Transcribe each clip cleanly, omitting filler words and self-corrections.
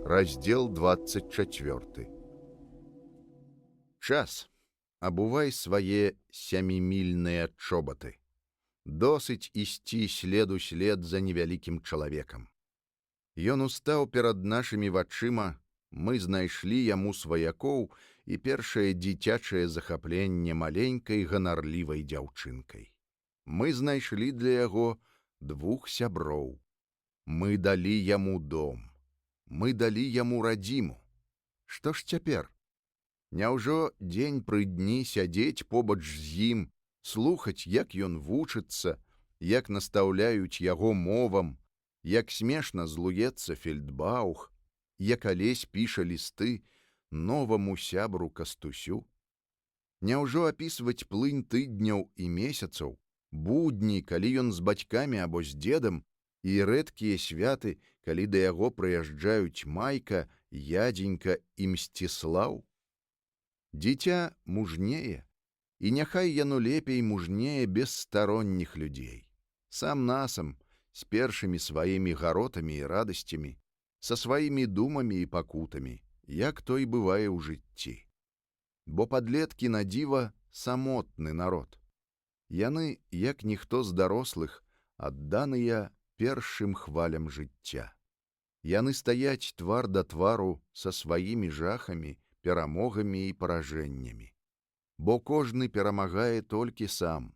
Раздел 24. Час. Абувай свае сямімільныя чоботы. Досыць ісці след у след за невялікім чалавекам. Ён устаў перад нашымі вачыма, мы знайшлі яму сваякоў і першае дзіцячае захапленне маленькай ганарлівай дзяўчынкай. Мы знайшлі для яго двух сяброў. Мы далі яму дом. Мы далі яму радзіму. Што ж цяпер? Няўжо дзень пры дні сядзець побач з ім, слухаць, як ён вучыцца, як настаўляюць яго мовам, як смешна злуецца фельдбаух, як алесь піша лісты новаму сябру Кастусю? Няўжо апісваць плынь тыдняў і месяцаў, будні, калі ён з бацькамі або з дзедам, і рэдкія святы, калі да яго прыязджаюць Майка, Ядзенька і Мсціслаў? Дзіця мужнее, і няхай яно лепей мужнее без старонніх людзей, сам-насам, з першымі сваімі гаротамі і радасцямі, са сваімі думамі і пакутамі, як то і бывае ў жыцці. Бо падлеткі на дзіва самотны народ. Яны, як ніхто з дарослых, адданыя першым хвалям жыцця. Яны стаяць твар да твару са сваімі жахамі, перамогамі і паражэннямі. Бо кожны перамагае толькі сам,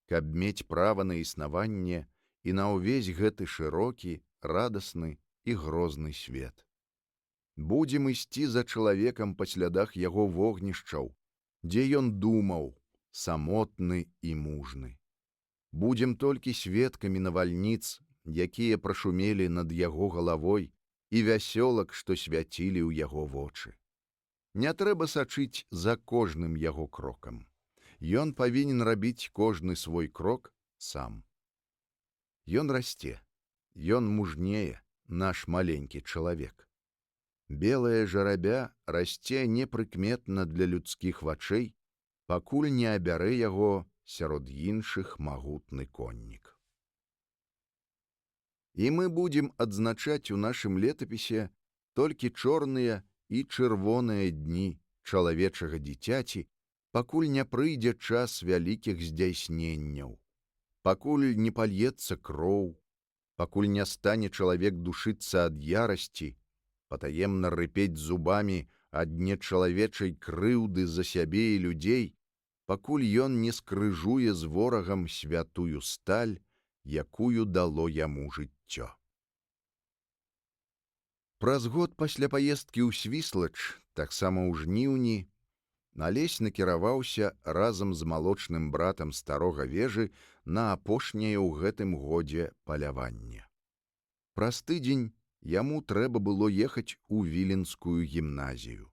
каб мець права на існаванне і на ўвесь гэты шырокі, радасны і грозны свет. Будзем ісці за чалавекам па слядах яго вогнішчаў, дзе ён думаў, самотны і мужны. Будзем толькі сведкамі навальніц, якія прашумелі над яго галавой, і вясёлак, што свяцілі ў яго вочы. Не трэба сачыць за кожным яго крокам. Ён павінен рабіць кожны свой крок сам. Ён расце, ён мужнее, наш маленькі чалавек. Белая жарабя расце непрыкметна для людскіх вачэй, пакуль не абярэ яго сярод іншых магутны коннік. І мы будзем адзначаць у нашым летапісе толькі чорныя і чырвоныя дні чалавечага дзіцяці, пакуль не прыйдзе час вялікіх здзяйсненняў, пакуль не пальецца кроў, пакуль не стане чалавек душыцца ад ярасці, патаемна рыпець зубамі ад нечалавечай крыўды за сябе і людзей, пакуль ён не скрыжуе з ворагам святую сталь, якую дало яму жыццё. Праз год пасля паездкі ў Свіслач, таксама ў жніўні, алесь накіраваўся разам з малочным братам старога вежы на апошняе ў гэтым годзе паляванне. Праз тыдзень яму трэба было ехаць у віленскую гімназію.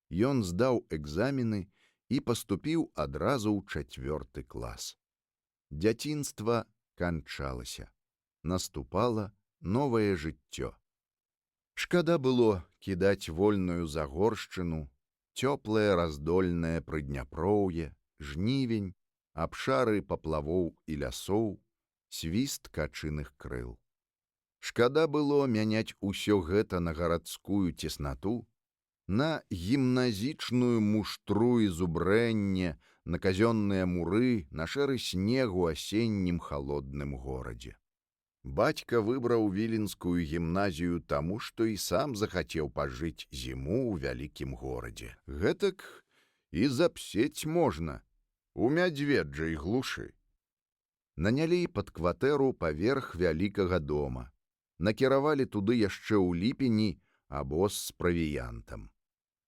Ён здаў экзамены і паступіў адразу ў 4 клас. Дзяцінства канчалася. Наступала новае жыццё. Шкада было кідаць вольную Загоршчыну, цёплае раздольнае Прыдняпроўе, жнівень, абшары паплавоў і лясоў, свіст качыных крыл. Шкада было мяняць усё гэта на гарадскую цеснату, на гімназічную муштру і зубрэнне, на казённыя муры, на шэры снег у асеннім халодным горадзе. Бацька выбраў віленскую гімназію таму, што і сам захацеў пажыць зіму ў вялікім горадзе. Гэтак і запсець можна у мядзведжай глушы. Нанялі пад кватэру паверх вялікага дома. Накіравалі туды яшчэ ў ліпені абоз з правіянтам.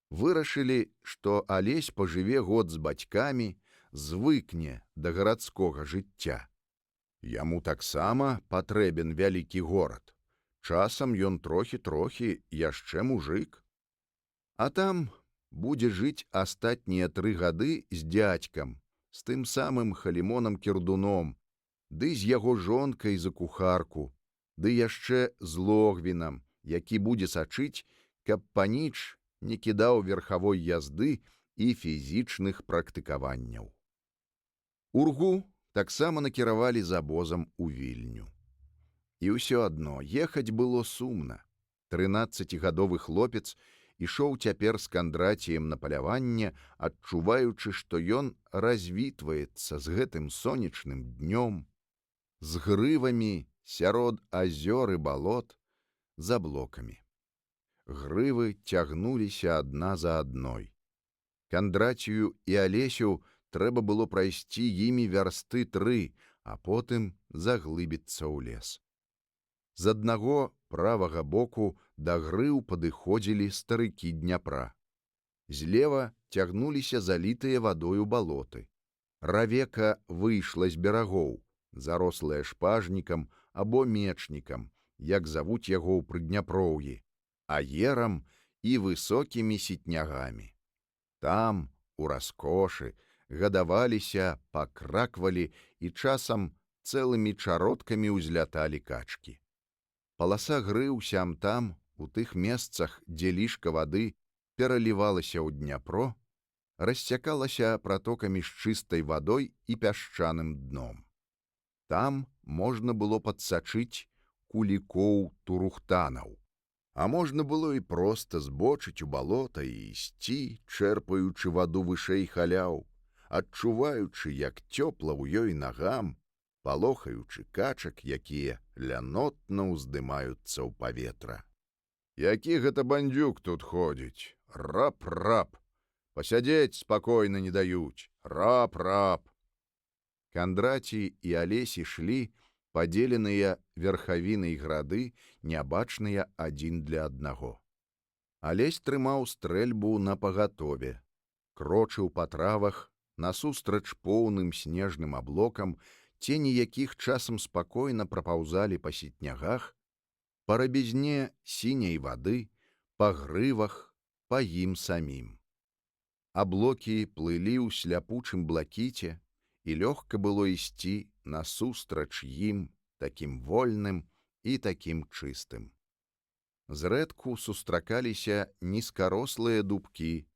Вырашылі, што алесь пажыве год з бацькамі, звыкне да гарадскога жыцця. Яму таксама патрэбен вялікі горад. Часам ён трохі яшчэ мужык. А там будзе жыць астатнія 3 гады з дзядзькам, з тым самым Халімонам Кірдуном, ды з яго жонкай за кухарку, ды яшчэ з Логвінам, які будзе сачыць, каб паніч не кідаў верхавой язды і фізічных практыкаванняў. Ургу таксама накіравалі з абозам у Вільню. І ўсё адно ехаць было сумна. 13гадовы хлопец ішоў цяпер з Кандраціем на паляванне, адчуваючы, што ён развітваецца з гэтым сонечным днём, з грывамі сярод азёр і балот, за блокамі. Грывы цягнуліся адна за адной. Кандрацію і Алесю трэба было прайсці імі вярсты 3, а потым заглыбіцца ў лес. З аднаго правага боку да грыў падыходзілі старыкі Дняпра. Злева цягнуліся залітыя вадою балоты. Равека выйшла з берагоў, зарослая шпажнікам або мечнікам, як завуць яго ў Прыдняпроўі, аерам і высокімі сітнягамі. Там, у раскошы, гадаваліся, пакраквалі і часам цэлымі чародкамі ўзляталі качкі. Паласа грыў сям-там, у тых месцах, дзе лішка вады пералівалася ў Дняпро, рассякалася пратокамі з чыстай вадой і пясчаным дном. Там можна было падсачыць кулікоў турухтанаў, а можна было і проста збочыць у балота і ісці, чэрпаючы ваду вышэй халяў, адчуваючы, як цёпла ў ёй нагам, палохаючы качак, якія лянотна ўздымаюцца ў паветра. Які гэта бандзюк тут ходзіць? Рап-рап! Пасядзець спакойна не даюць. Рап-рап! Кандраці і Алесь ішлі, падзеленыя верхавінай грады, нябачныя адзін для аднаго. Алесь трымаў стрэльбу напагатове, крочыў па травах, насустрач поўным снежным аблокам, цені якіх часам спакойна прапаўзалі па сітнягах, па рабізне сіняй вады, па грывах, па ім самім. Аблокі плылі ў сляпучым блакіце, і лёгка было ісці насустрач ім, такім вольным і такім чыстым. Зрэдку сустракаліся нізкарослыя дубкі,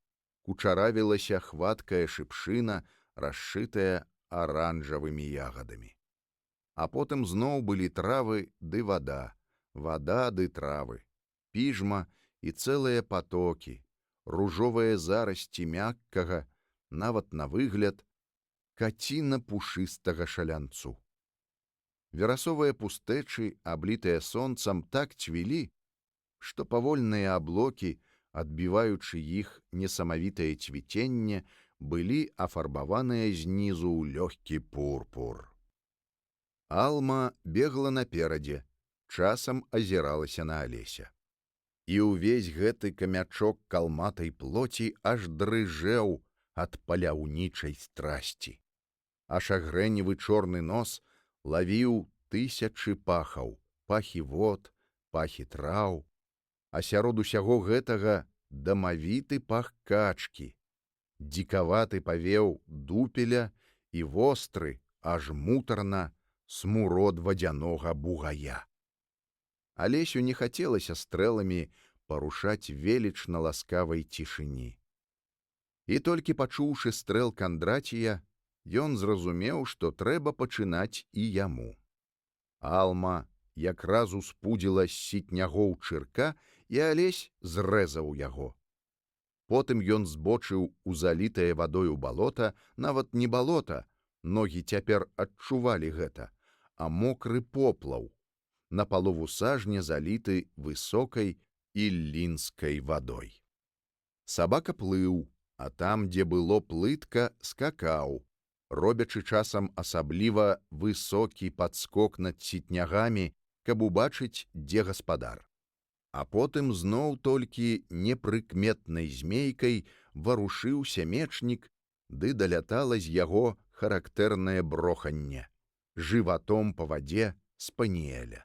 кучаравілася хваткая шыпшына, расшытая аранжавымі ягадамі. А потым зноў былі травы ды вада, вада ды травы, піжма і цэлыя патокі, ружовыя зарасці мяккага, нават на выгляд, каціна пушыстага шалянцу. Верасовыя пустэчы, аблітыя сонцам, так цвілі, што павольныя аблокі, адбіваючы іх несамавітае цвіценне, былі афарбаваныя знізу ў лёгкі пурпур. Алма бегла наперадзе, часам азіралася на Алеся. І ўвесь гэты камячок калматай плоці аж дрыжэў ад паляўнічай страсці. Аж агрэневы чорны нос лавіў тысячы пахаў, пахі вод, пахі траў, а сярод усяго гэтага дамавіты пах качкі, дзікаваты павеў дупеля і востры, аж мутарна, смурод вадзянога бугая. Алесю не хацелася стрэламі парушаць велічна ласкавай цішыні. І толькі пачуўшы стрэл Кандрація, ён зразумеў, што трэба пачынаць і яму. Алма якраз успудзіла з сітнягоў чырка, і Алесь зрэзаў яго. Потым ён збочыў у залітае вадою балота, нават не балота, ногі цяпер адчувалі гэта, а мокры поплаў, напалову сажня заліты высокай іллінскай вадой. Сабака плыў, а там, дзе было плытка, скакаў, робячы часам асабліва высокі падскок над сітнягамі, каб убачыць, дзе гаспадар. А потым зноў толькі непрыкметнай змейкай варушыўся мечнік, ды далятала з яго характэрнае броханне, жыватом па вадзе спаніеля.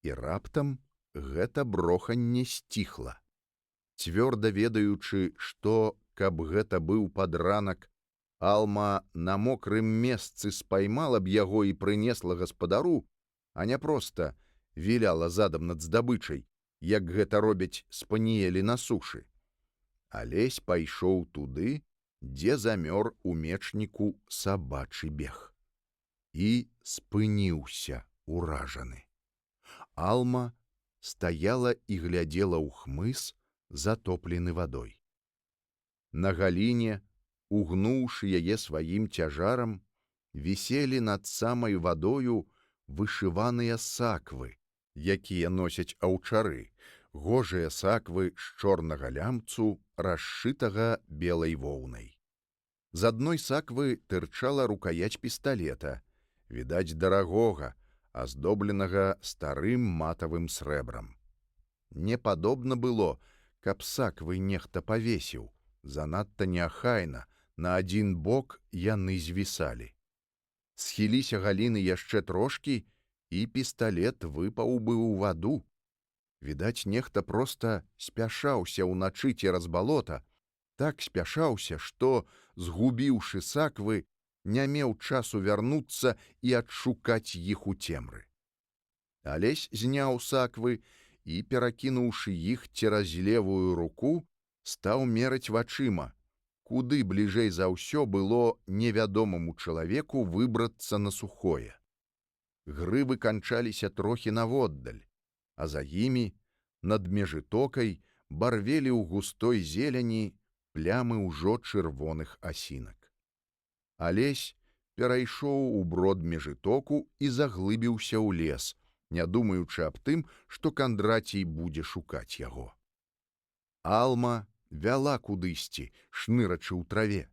І раптам гэта броханне сціхла. Цвёрда ведаючы, што, каб гэта быў падранак, Алма на мокрым месцы спаймала б яго і прынесла гаспадару, а не проста віляла задам над здабычай, як гэта робяць спаніелі на сушы. Алесь пайшоў туды, дзе замёр у мечніку сабачы бег. І спыніўся уражаны. Алма стаяла і глядзела ў хмыз, затоплены вадой. На галіне, угнуўшы яе сваім цяжарам, віселі над самай вадою вышываныя саквы, якія носяць аўчары, гожыя саквы з чорнага лямцу, расшытага белай воўнай. З адной саквы тырчала рукаяць пісталета, відаць, дарагога, аздобленага старым матавым срэбрам. Не падобна было, каб саквы нехта павесіў, занадта неахайна, на адзін бок яны звісалі. Схіліся галіны яшчэ трошкі, і пісталет выпаў бы ў ваду. Відаць, нехта проста спяшаўся ўначы цераз балота, так спяшаўся, што, згубіўшы саквы, не меў часу вярнуцца і адшукаць іх у цемры. Алесь зняў саквы і, перакінуўшы іх цераз левую руку, стаў мераць вачыма, куды бліжэй за ўсё было невядомаму чалавеку выбрацца на сухое. Грыбы канчаліся трохі наводдаль, а за імі, над межытокай, барвелі ў густой зелені плямы ўжо чырвоных асінак. Алесь перайшоў у брод межытоку і заглыбіўся ў лес, не думаючы аб тым, што Кандрацій будзе шукаць яго. Алма вяла кудысьці, шнырачы ў траве.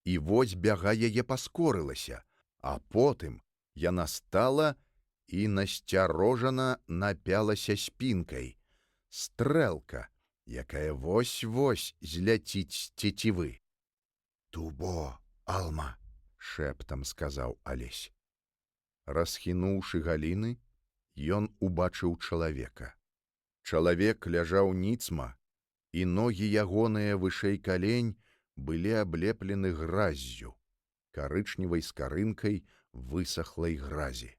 І вось бяга яе паскорылася, а потым яна стала і насцярожана напялася спінкай. Стрэлка, якая вось-вось зляціць з цецівы. «Тубо, Алма!» — шэптам сказаў Алесь. Расхінуўшы галіны, ён убачыў чалавека. Чалавек ляжаў ніцма, і ногі ягоныя вышэй калень былі аблеплены граззю, карычневай скарынкай высахлай гразі.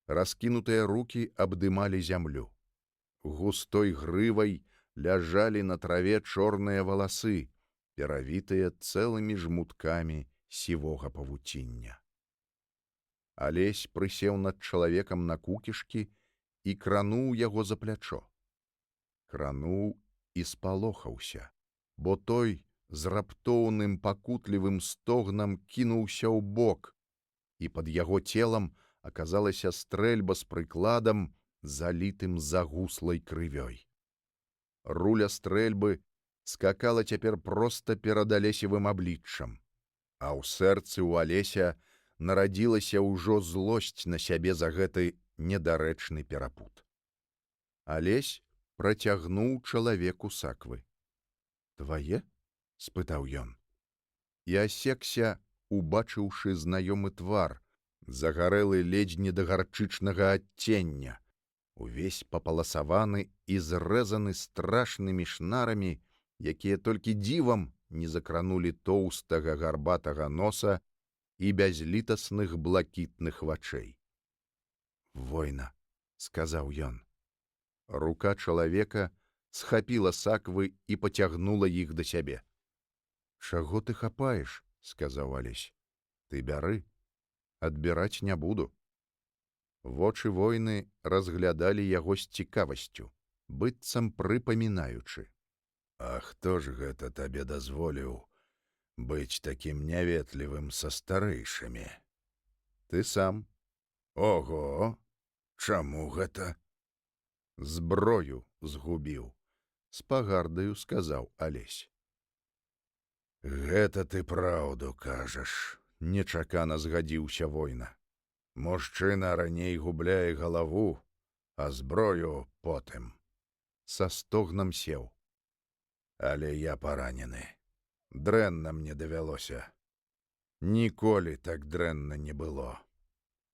Раскінутыя рукі абдымалі зямлю. Густой грывай ляжалі на траве чорныя валасы, перавітыя цэлымі жмуткамі сівога павуціння. Алесь прысеў над чалавекам на кукішкі і крануў яго за плячо. Крануў і спалохаўся, бо той з раптоўным пакутлівым стогнам кінуўся ў бок, і пад яго целам аказалася стрэльба з прыкладам, залітым загуслай крывёй. Руля стрэльбы скакала цяпер проста перад Алесевым абліччам, а ў сэрцы ў Алеся нарадзілася ўжо злосць на сябе за гэты недарэчны перапут. Алесь працягнуў чалавеку саквы. «Твае?» — спытаў ён. І асекся, убачыўшы знаёмы твар, загарэлы ледзь не да гарчычнага адцення, увесь папаласаваны і зрэзаны страшнымі шнарамі, якія толькі дзівам не закранулі тоўстага гарбатага носа і бязлітасных блакітных вачэй. «Война», — сказаў ён. Рука чалавека схапіла саквы і пацягнула іх да сябе. «Чаго ты хапаеш?» — сказаў Алесь. «Ты бяры, адбіраць не буду». Вочы войны разглядалі яго з цікавасцю, быццам прыпамінаючы. «А хто ж гэта табе дазволіў быць такім няветлівым са старэйшымі?» «Ты сам». «Ого! Чаму гэта?» «Зброю згубіў», — з пагардаю сказаў Алесь. «Гэта ты праўду кажаш», — нечакана згадзіўся война. «Мужчына раней губляе галаву, а зброю потым». Са стогнам сеў. «Але я паранены. Дрэнна мне давялося. Ніколі так дрэнна не было.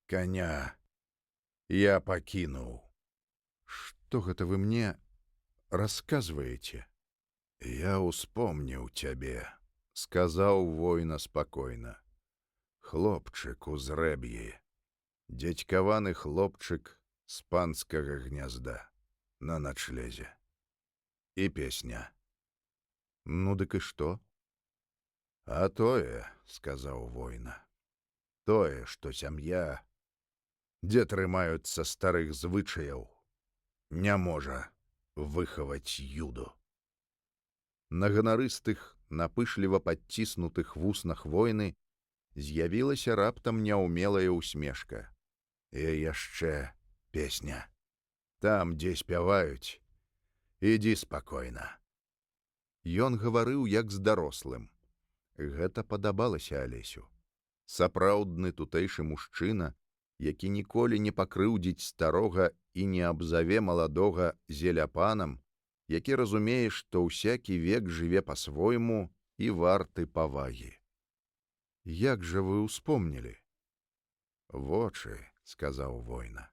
Каня я пакінуў». «Што гэта вы мне расказваеце?» «Я успомніў цябе», — сказаў война спакойна. «Хлопчык у зрэб'і. Дзядзькаваны хлопчык з панскага гнязда на начлезе. І песня». «Ну дык і што?» «А тое, — сказаў война, — тое, што сям'я, дзе трымаюцца старых звычаяў, не можа выхаваць юду. На ганарыстых, напышліва падціснутых вуснах войны з'явілася раптам няўмелая ўсмешка. І яшчэ песня. Там, дзе спяваюць, ідзі спакойна. Ён гаварыў як з дарослым. Гэта падабалася Алесю. Сапраўдны тутэйшы мужчына, які ніколі не пакрыўдзіць старога і не абзаве маладога зеляпанам, які разумее, што ўсякі век жыве па-свойму і варты павагі. Як жа вы ўспомнілі? Вочы, сказаў война.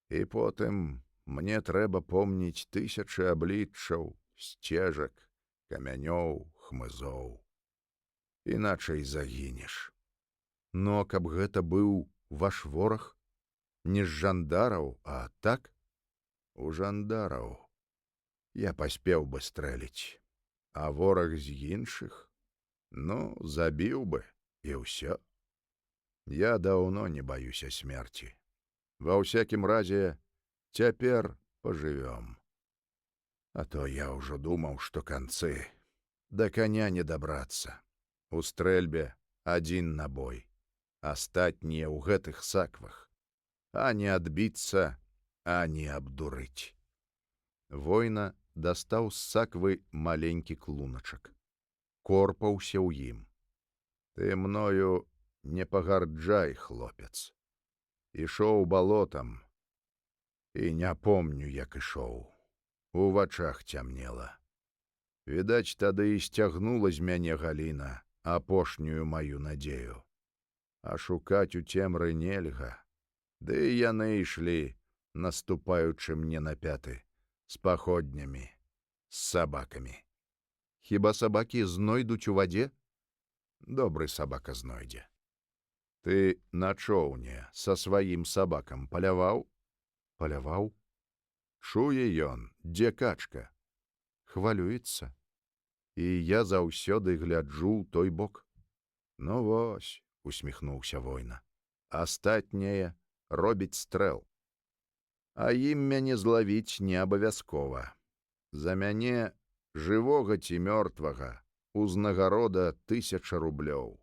І потым мне трэба помніць тысячы абліччаў, сцежак, камянёў, хмызоў. Іначай загінеш. Но каб гэта быў ваш вораг? Не з жандараў, а так? У жандараў я паспеў бы стрэліць, а вораг з іншых? Ну, забіў бы, і ўсё. Я даўно не баюся смерці. Ва ўсякім разе, цяпер пажывём. А то я ўжо думаў, што канцы да каня не дабрацца. У стрэльбе адзін набой, астатнія ў гэтых саквах. А не адбіцца, а не абдурыць. Война дастаў з саквы маленькі клуначак. Корпаўся ў ім. Ты мною не пагарджай, хлопец. Ішоў балотам, і не помню, як ішоў. У вачах цямнела. Відаць, тады і сцягнула з мяне Галіна апошнюю маю надзею. А шукаць у цемры нельга. Ды яны ішлі, наступаючы мне на пяты, з паходнямі, з сабакамі. Хіба сабакі знойдуць у вадзе? Добры сабака знойдзе. Ты на чоўне са сваім сабакам паляваў? Паляваў? Чуе ён, дзе качка? Хвалюецца. І я заўсёды гляджу ў той бок. Ну вось, усміхнуўся война. Астатняе робіць стрэл. А ім мяне злавіць не абавязкова. За мяне, жывога ці мёртвага, узнагарода 1000 рублёў.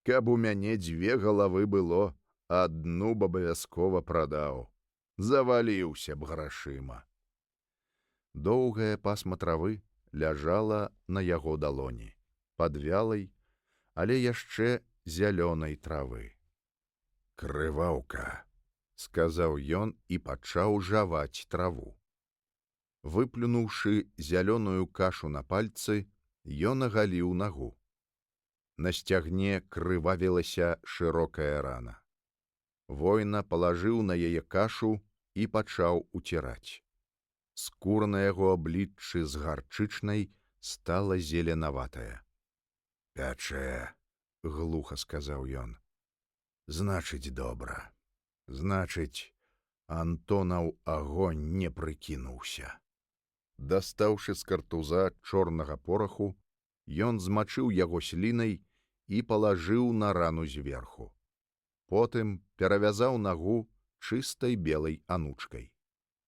Каб у мяне 2 галавы было, адну б абавязкова прадаў. Заваліўся б грашыма. Доўгая пасма травы ляжала на яго далоні, падвялай, але яшчэ зялёнай травы. Крываўка, сказаў ён і пачаў жаваць траву. Выплюнуўшы зялёную кашу на пальцы, ён агаліў нагу. На сцягне крывавілася шырокая рана. Война палажыў на яе кашу і пачаў уціраць. Скура на яго абліччы з гарчычнай стала зеленаватая. Пячэ, глуха сказаў ён. Значыць, добра. Значыць, Антонаў агонь не прыкінуўся. Дастаўшы з картуза чорнага пораху, ён змачыў яго слінай і палажыў на рану зверху. Потым перавязаў нагу чыстай белай анучкай.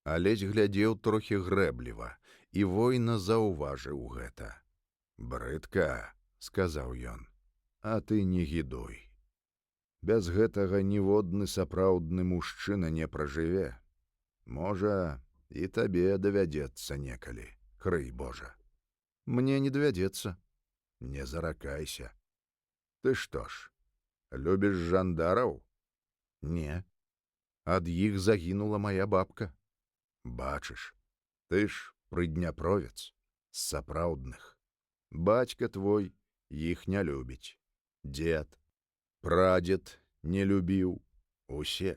Алесь глядзеў трохі грэбліва, і война заўважыў гэта. Брыдка, сказаў ён, а ты не гідуй. Без гэтага ніводны сапраўдны мужчына не пражыве. Можа, і табе давядзецца некалі, крый Божа. Мне не давядзецца. Не заракайся. Ты што ж, любіш жандараў? Не. Ад іх загінула мая бабка. Бачыш, ты ж прыдняпровец, з сапраўдных. Бацька твой іх не любіць. Дзед, прадзед не любіў. Усе.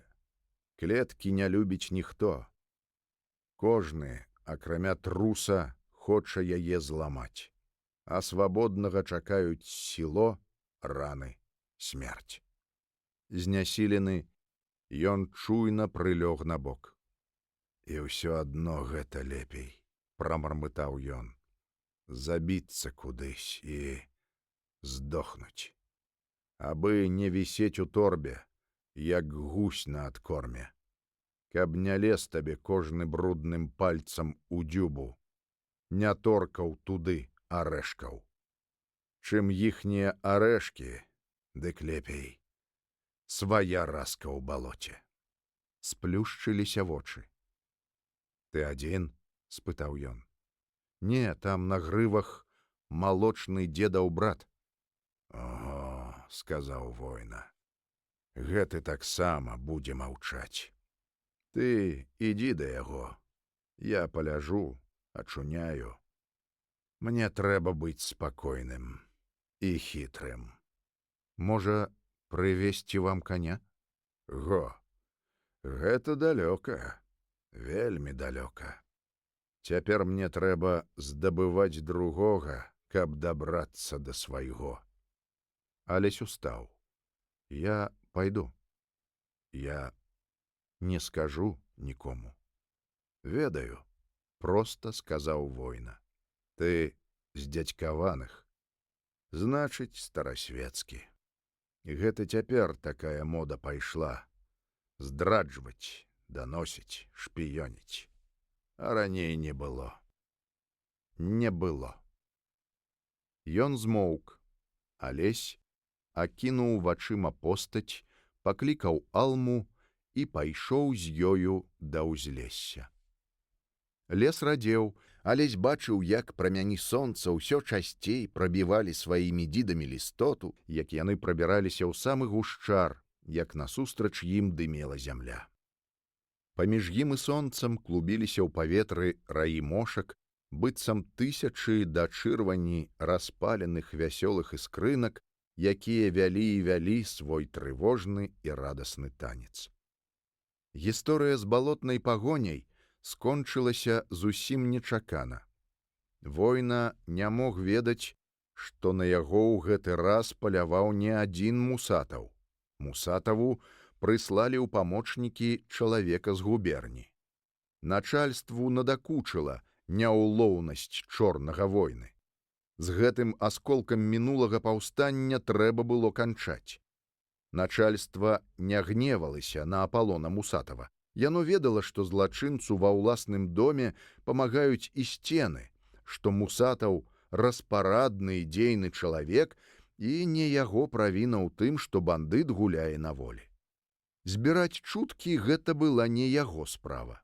Клеткі не любіць ніхто. Кожны, акрамя труса, хоча яе зламаць. А свабоднага чакаюць сіло, раны, смерць. Знясілены, ён чуйна прылёг на бок. І ўсё адно гэта лепей, прамармытаў ён. Забіцца кудысь і здохнуць. Абы не вісець у торбе, як гусь на адкорме. каб не лез табе кожны брудным пальцам у дзюбу, не торкаў туды арэшкаў. Чым іхнія арэшкі, дык лепей свая раска ў балоце. Сплюшчыліся вочы. Ты адзін? — спытаў ён. Не, там на грывах малочны дзедаў брат. Ого, — сказаў воіна, гэты таксама будзе маўчаць. Ты ідзі да яго, я паляжу, ачуняю. Мне трэба быць спакойным і хітрым. Можа, прывесці вам каня? Го, гэта далёка, вельмі далёка. Цяпер мне трэба здабываць другога, каб дабрацца да свайго. Алесь устаў. Я пайду. Я не скажу нікому. Ведаю, проста сказаў воіна. Ты з дзядзькаваных, значыць, старасвецкі. Гэта цяпер такая мода пайшла. Здраджваць, даносіць, шпіёніць. А раней не было. Не было. Ён змоўк. Алесь акінуў вачыма постаць, паклікаў Алму і пайшоў з ёю да ўзлесся. Лес радзеў, Алесь бачыў, як прамяні сонца ўсё часцей прабівалі сваімі дзідамі лістоту, як яны прабіраліся ў самы гушчар, як насустрач ім дымела зямля. Паміж ім і сонцам клубіліся ў паветры раі мошак, быццам тысячы да чырвані распаленых вясёлых іскрынак, якія вялі і вялі свой трывожны і радасны танец. Гісторыя з балотнай пагоняй скончылася зусім нечакана. Воіна не мог ведаць, што на яго ў гэты раз паляваў не адзін мусатаў. Мусатаву прыслалі ў памочнікі чалавека з губерні. Начальству надакучыла няўлоўнасць чорнага войны. З гэтым асколкам мінулага паўстання трэба было канчаць. Начальства не гневалася на Апалона Мусатава. Яно ведала, што злачынцу ва ўласным доме памагаюць і сцены, што Мусатаў распарадны і дзейны чалавек, і не яго правіна ў тым, што бандыт гуляе на волі. Збіраць чуткі гэта была не яго справа.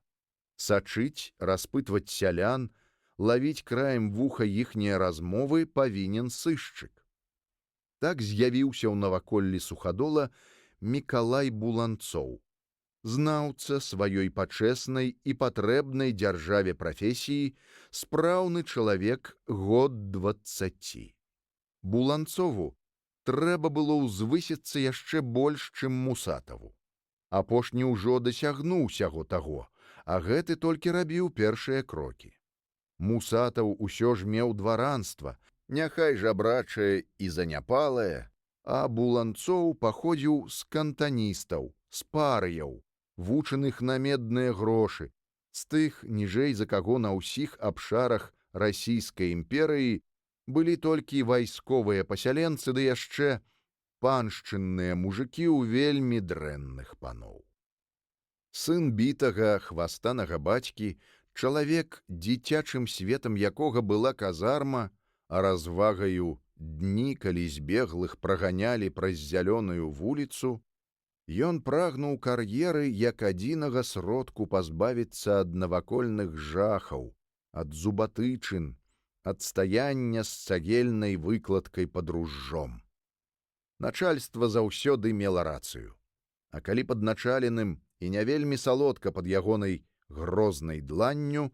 Сачыць, распытваць сялян, лавіць краем вуха іхнія размовы павінен сышчык. Так з'явіўся ў наваколлі Сухадола Мікалай Буланцоў, знаўца сваёй пачэснай і патрэбнай дзяржаве прафесіі, спраўны чалавек год 20. Буланцову трэба было ўзвысіцца яшчэ больш, чым Мусатаву. Апошні ўжо дасягнуў сяго таго, а гэты толькі рабіў першыя крокі. Мусатаў усё ж меў дваранства, няхай жабрачае і заняпалае, а Буланцоў паходзіў з кантаністаў, з парыяў, вучаных на медныя грошы, з тых, ніжэй за каго на ўсіх абшарах расійскай імперыі былі толькі вайсковыя пасяленцы, ды яшчэ паншчынныя мужыкі ў вельмі дрэнных паноў. Сын бітага хвастанага бацькі, чалавек, дзіцячым светам якога была казарма, а развагаю дні, калі збеглых праганялі праз зялёную вуліцу, ён прагнуў кар'еры як адзінага сродку пазбавіцца ад навакольных жахаў, ад зубатычын, ад стаяння з цагельнай выкладкай пад ружжом. Начальства заўсёды мела рацыю, а калі падначаленым і не вельмі салодка пад ягонай грознай дланню,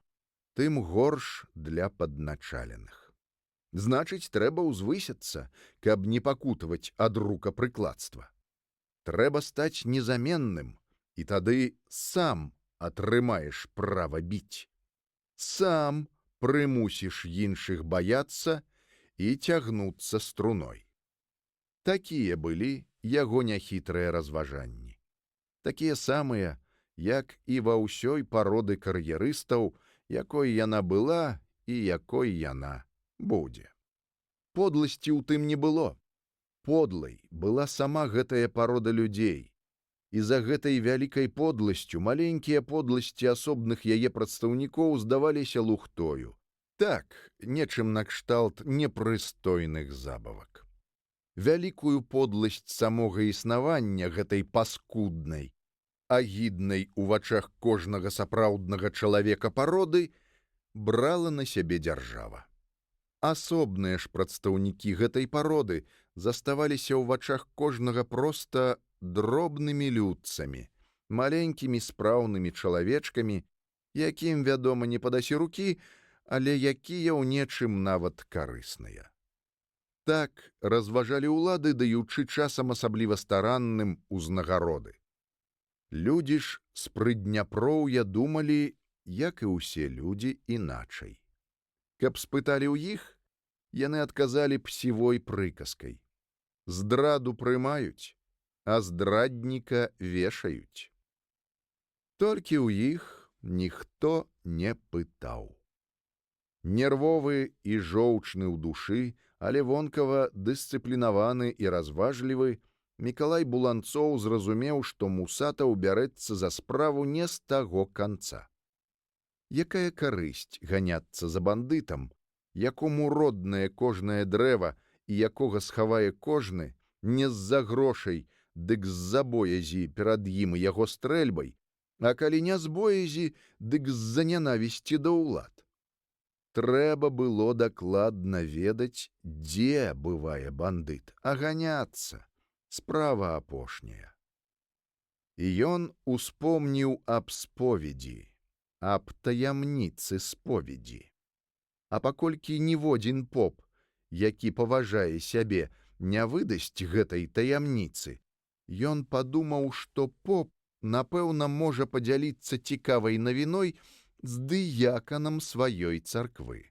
тым горш для падначаленых. Значыць, трэба ўзвысіцца, каб не пакутаваць ад рукапрыкладства. Трэба стаць незаменным, і тады сам атрымаеш права біць. Сам прымусіш іншых баяцца і цягнуцца струной. Такія былі яго няхітрыя разважанні. Такія самыя, як і ва ўсёй пароды кар'ерыстаў, якой яна была і якой яна будзе. Подласці ў тым не было. Подлай была сама гэтая парода людзей. І за гэтай вялікай подласцю маленькія подласці асобных яе прадстаўнікоў здаваліся лухтою. Так, нечым накшталт непрыстойных забавак. Вялікую подласць самога існавання гэтай паскуднай, агіднай у вачах кожнага сапраўднага чалавека пароды брала на сябе дзяржава. Асобныя ж прадстаўнікі гэтай пароды заставаліся ў вачах кожнага проста дробнымі людцамі, маленькімі спраўнымі чалавечкамі, якім, вядома, не падасі рукі, але якія ў нечым нават карысныя. Так разважалі ўлады, даючы часам асабліва старанным узнагароды. Людзі ж з Прыдняпроўя думалі, як і ўсе людзі, іначай. Каб спыталі ў іх, яны адказалі б сівой прыказкай: здраду прымаюць, а здрадніка вешаюць. Толькі ў іх ніхто не пытаў. Нервовы і жоўчны ў душы, але вонкава дысцыплінаваны і разважлівы, Мікалай Буланцоў зразумеў, што Мусатаў бярэцца за справу не з таго канца. Якая карысць ганяцца за бандытам, якому роднае кожнае дрэва і якога схавае кожны, не з-за грошай, дык з-за боязі перад ім і яго стрэльбай, а калі не з боязі, дык з-за нянавісці да ўлад. Трэба было дакладна ведаць, дзе бывае бандыт, а ганяцца — справа апошняя. І ён успомніў аб споведзі, аб таямніцы споведзі. А паколькі ніводзін поп, які паважае сябе, не выдасць гэтай таямніцы, ён падумаў, што поп, напэўна, можа падзяліцца цікавай навіной з дыяканам сваёй царквы.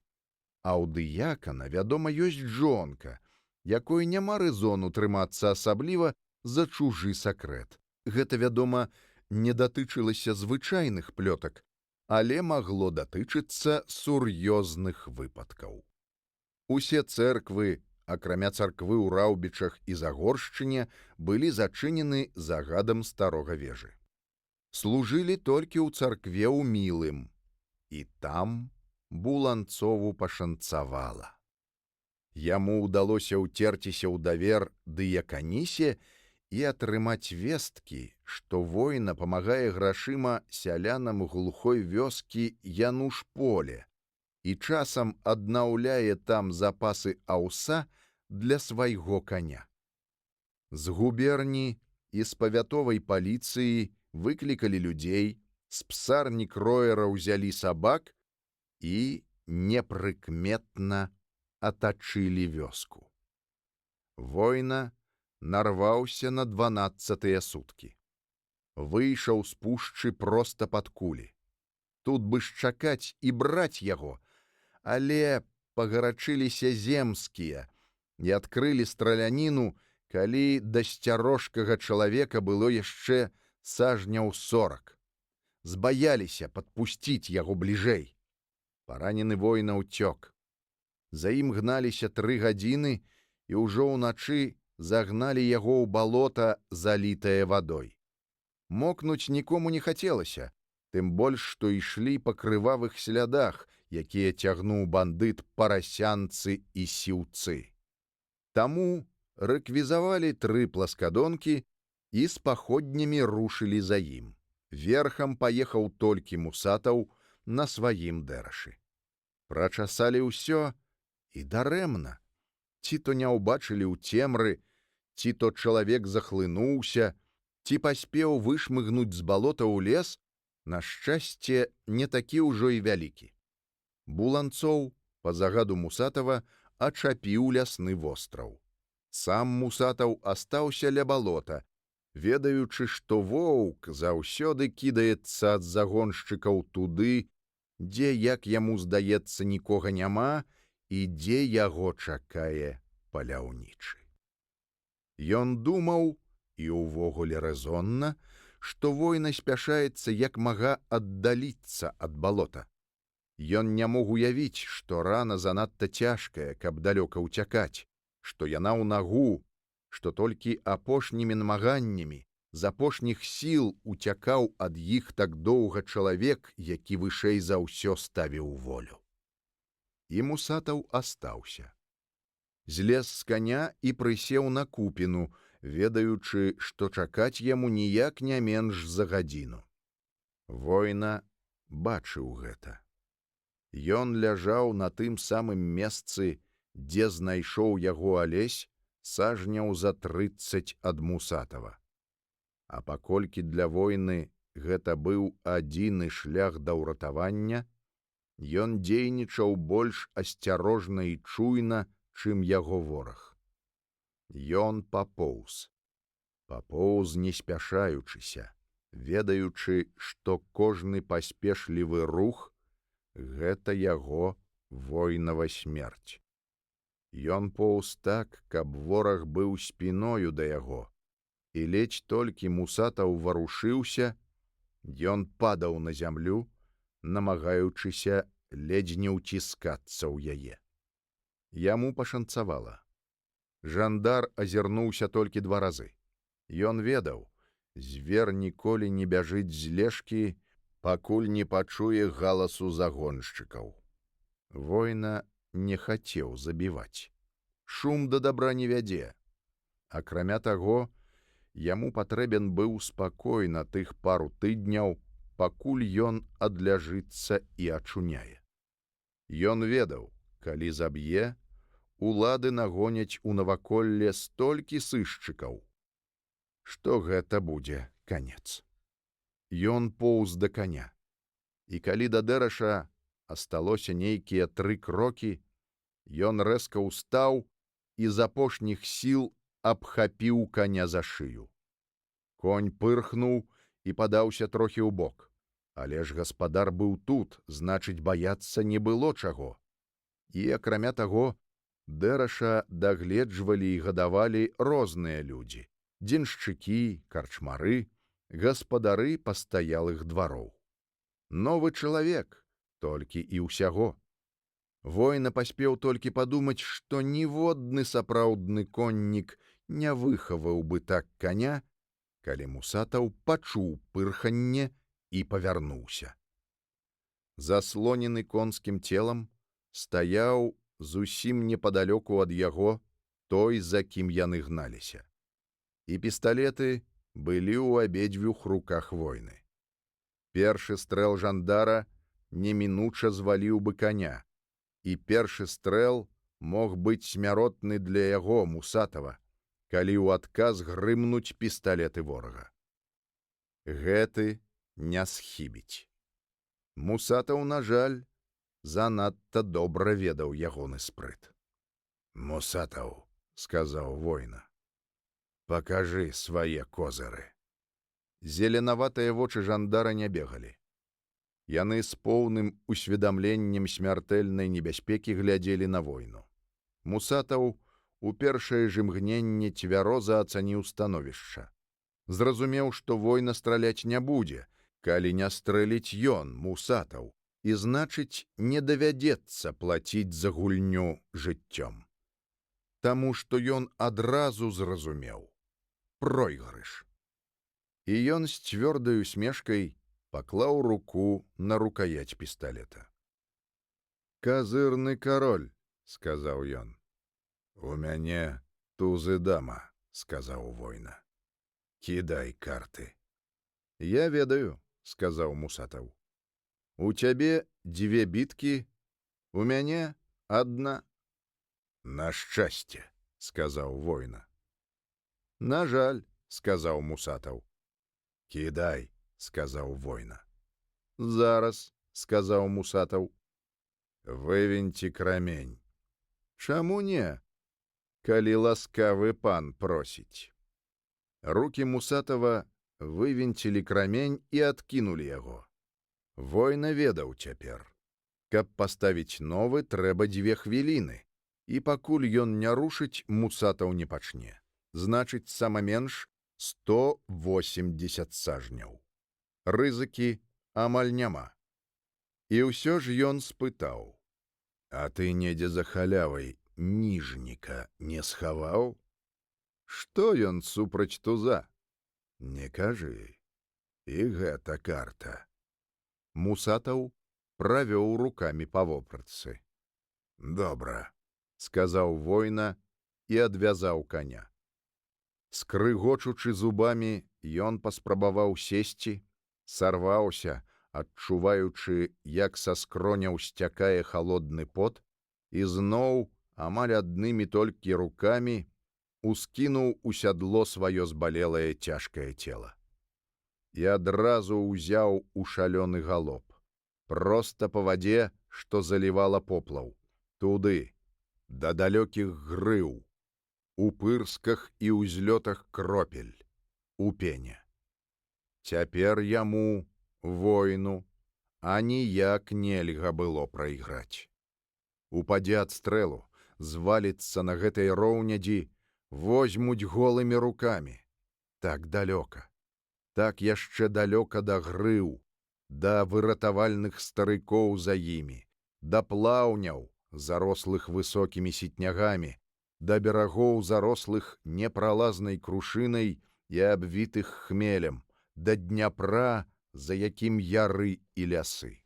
А ў дыякана, вядома, ёсць жонка, якой няма рэзону трымацца асабліва за чужы сакрэт. Гэта, вядома, не датычылася звычайных плётак, але магло датычыцца сур'ёзных выпадкаў. Усе цэрквы, акрамя царквы ў Раўбічах і Загоршчыне, былі зачынены загадам старога вежы. Служылі толькі ў царкве ў Мілым, і там Буланцову пашанцавала. Яму ўдалося ўцерціся ў давер дыяканісе і атрымаць весткі, што война памагае грашыма сялянам глухой вёскі Янушполе і часам аднаўляе там запасы аўса для свайго каня. З губерні і з павятовай паліцыі выклікалі людзей, з псарні кроера ўзялі сабак і непрыкметна атачылі вёску. Война нарваўся на 12-тыя суткі. Выйшаў з пушчы проста пад кулі. Тут бы ж чакаць і браць яго, але пагарачыліся земскія і адкрылі страляніну, калі да сцярожкага чалавека было яшчэ сажняў 40. Збаяліся падпусціць яго бліжэй. Паранены воіна ўцёк. За ім гналіся 3 гадзіны і ўжо ўначы загналі яго ў балота, залітае вадой. Мокнуць нікому не хацелася, тым больш, што ішлі па крывавых слядах, якія цягнуў бандыт парасянцы і сіўцы. Таму рэквізавалі 3 пласкадонкі і з паходнямі рушылі за ім. Верхам паехаў толькі Мусатаў на сваім дэрашы. Прачасалі ўсё і дарэмна. Ці то не ўбачылі ў цемры, ці то чалавек захлынуўся, ці паспеў вышмыгнуць з балота ў лес, на шчасце, не такі ўжо і вялікі. Буланцоў, па загаду Мусатава, ачапіў лясны востраў. Сам Мусатаў астаўся ля балота, ведаючы, што воўк заўсёды кідаецца ад загоншчыкаў туды, дзе, як яму здаецца, нікога няма, і дзе яго чакае паляўнічы. Ён думаў, і ўвогуле рэзонна, што война спяшаецца як мага аддаліцца ад балота. Ён не мог уявіць, што рана занадта цяжкая, каб далёка ўцякаць, што яна ў нагу, што толькі апошнімі намаганнямі, з апошніх сіл уцякаў ад іх так доўга чалавек, які вышэй за ўсё ставіў волю. І Мусатаў астаўся. Злез з каня і прысеў на купіну, ведаючы, што чакаць яму ніяк не менш за гадзіну. Война бачыў гэта. Ён ляжаў на тым самым месцы, дзе знайшоў яго Алесь сажняў за 30 ад Мусатава. А паколькі для войны гэта быў адзіны шлях да ўратавання, ён дзейнічаў больш асцярожна і чуйна, чым яго вораг. Ён папоўз не спяшаючыся, ведаючы, што кожны паспешлівы рух — гэта яго войнава смерць. Ён поўз так, каб вораг быў спіною да яго, і ледзь толькі Мусатаў варушыўся, ён падаў на зямлю, намагаючыся ледзь не ўціскацца ў яе. Яму пашанцавала. Жандар азірнуўся толькі 2 разы. Ён ведаў, звер ніколі не бяжыць з лежкі, пакуль не пачуе галасу загоншчыкаў. Война не хацеў забіваць. Шум да дабра не вядзе. Акрамя таго, яму патрэбен быў спакой на тых пару тыдняў, пакуль ён адляжыцца і ачуняе. Ён ведаў, калі заб'е, улады нагоняць у наваколле столькі сышчыкаў, што гэта будзе канец. Ён поўз да каня. І калі да дэраша асталося нейкія 3 крокі, ён рэзка ўстаў і з апошніх сіл абхапіў каня за шыю. Конь пырхнуў і падаўся трохі ўбок. Але ж гаспадар быў тут, значыць, баяцца не было чаго. І, акрамя таго, дэраша дагледжвалі і гадавалі розныя людзі: дзеншчыкі, карчмары, гаспадары пастаялых двароў. Новы чалавек, толькі і ўсяго. Война паспеў толькі падумаць, што ніводны сапраўдны коннік не выхаваў бы так каня, калі Мусатаў пачуў пырханне і павярнуўся. Заслонены конскім целам стаяў зусім непадалёку ад яго той, за кім яны гналіся. І пісталеты былі ў абедзвюх руках войны. Першы стрэл жандара немінуча зваліў бы каня, і першы стрэл мог быць смяротны для яго, Мусатава, калі ў адказ грымнуць пісталеты ворага. Гэты не схібіць. Мусатаў, на жаль, занадта добра ведаў ягоны спрыт. «Мусатаў», — сказаў война, — «пакажы свае козыры». Зеленаватыя вочы жандара не бегалі. Яны з поўным усведамленнем смяртэльнай небяспекі глядзелі на войну. Мусатаў у першае ж імгненне цвяроза ацаніў становішча. Зразумеў, што война страляць не будзе, калі не стрэліць ён, Мусатаў, і, значыць, не давядзецца плаціць за гульню жыццём. Таму што ён адразу зразумеў — пройгрыш. І ён з цвёрдай усмешкай паклаў руку на рукаяць пісталета. «Казырны кароль», — сказаў ён. «У мяне тузы дама», — сказаў война. «Кідай карты». «Я ведаю», — сказаў Мусатаў. «У цябе 2 біткі, у мяне 1. «На шчасце», — сказаў война. «На жаль», — сказаў Мусатаў. «Кідай», — сказаў война. «Зараз», — сказаў Мусатаў. «Вывіньці крамень». «Чаму не, калі ласкавы пан просіць». Рукі Мусатава вывінцілі крамень і адкінулі яго. Война ведаў цяпер. Каб паставіць новы, трэба 2 хвіліны. І пакуль ён не рушыць, Мусатаў не пачне. Значыць, сама менш 180 сажняў. Рызыкі амаль няма. І ўсё ж ён спытаў: «А ты недзе за халявай ніжніка не схаваў?» Што ён супраць туза? Не кажы, і гэта карта. Мусатаў правёў рукамі па вопратцы. Добра, сказаў воіна і адвязаў коня. Скрыгочучы зубамі, ён паспрабаваў сесці, сарваўся, адчуваючы, як са скроняў сцякае халодны пот, і зноў, амаль аднымі толькі рукамі, ускінуў у сядло сваё збалелае цяжкае цела. І адразу ўзяў у шалёны галоп, проста па вадзе, што залівала поплаў, туды, да далёкіх грыў, у пырсках і ўзлётах кропель, у пене. Цяпер яму, воіну, аніяк нельга было прайграць. Упадзе ад стрэлу, зваліцца на гэтай роўнядзі, возьмуць голымі рукамі. Так далёка, так яшчэ далёка да грыў, да выратавальных старыкоў за імі, да плаўняў, зарослых высокімі сітнягамі, да берагоў зарослых непралазнай крушынай і абвітых хмелем, да Дняпра, за якім яры і лясы.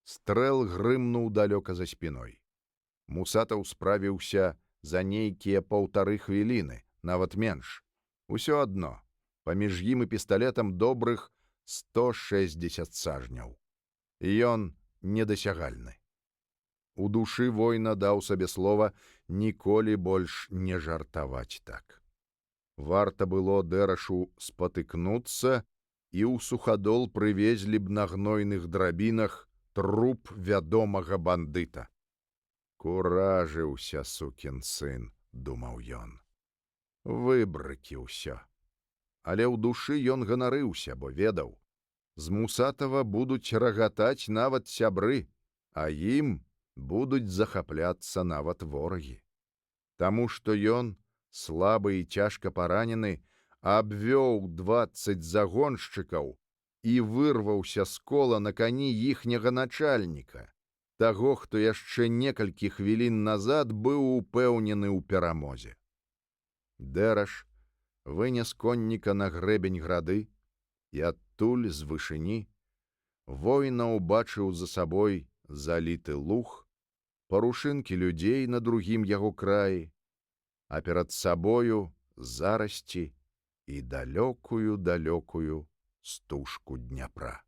Стрэл грымнуў далёка за спіной. Мусатаў справіўся за нейкія 1,5 хвіліны, нават менш. Усё адно, паміж ім і пісталетам добрых 160 сажняў. Ён недасягальны. У душы воіна даў сабе слова ніколі больш не жартаваць так. Варта было Дэрашу спатыкнуцца, і ў сухадол прывезлі б на гнойных драбінах труп вядомага бандыта. Куражыўся, сукін сын, думаў ён. Выбрыкі ўсё. Але ў душы ён ганарыўся, бо ведаў, з Мусатава будуць рагатаць нават сябры, а ім будуць захапляцца нават ворагі. Таму што ён, слабы і цяжка паранены, абвёў 20 загоншчыкаў і вырваўся з кола на кані іхняга начальніка, таго, хто яшчэ некалькі хвілін назад быў упэўнены ў перамозе. Дэраш вынес конніка на грэбень грады, і адтуль, з вышыні, воіна ўбачыў за сабой заліты луг, парушынкі людзей на другім яго краі, а перад сабою зарасці і далёкую-далёкую стужку Дняпра.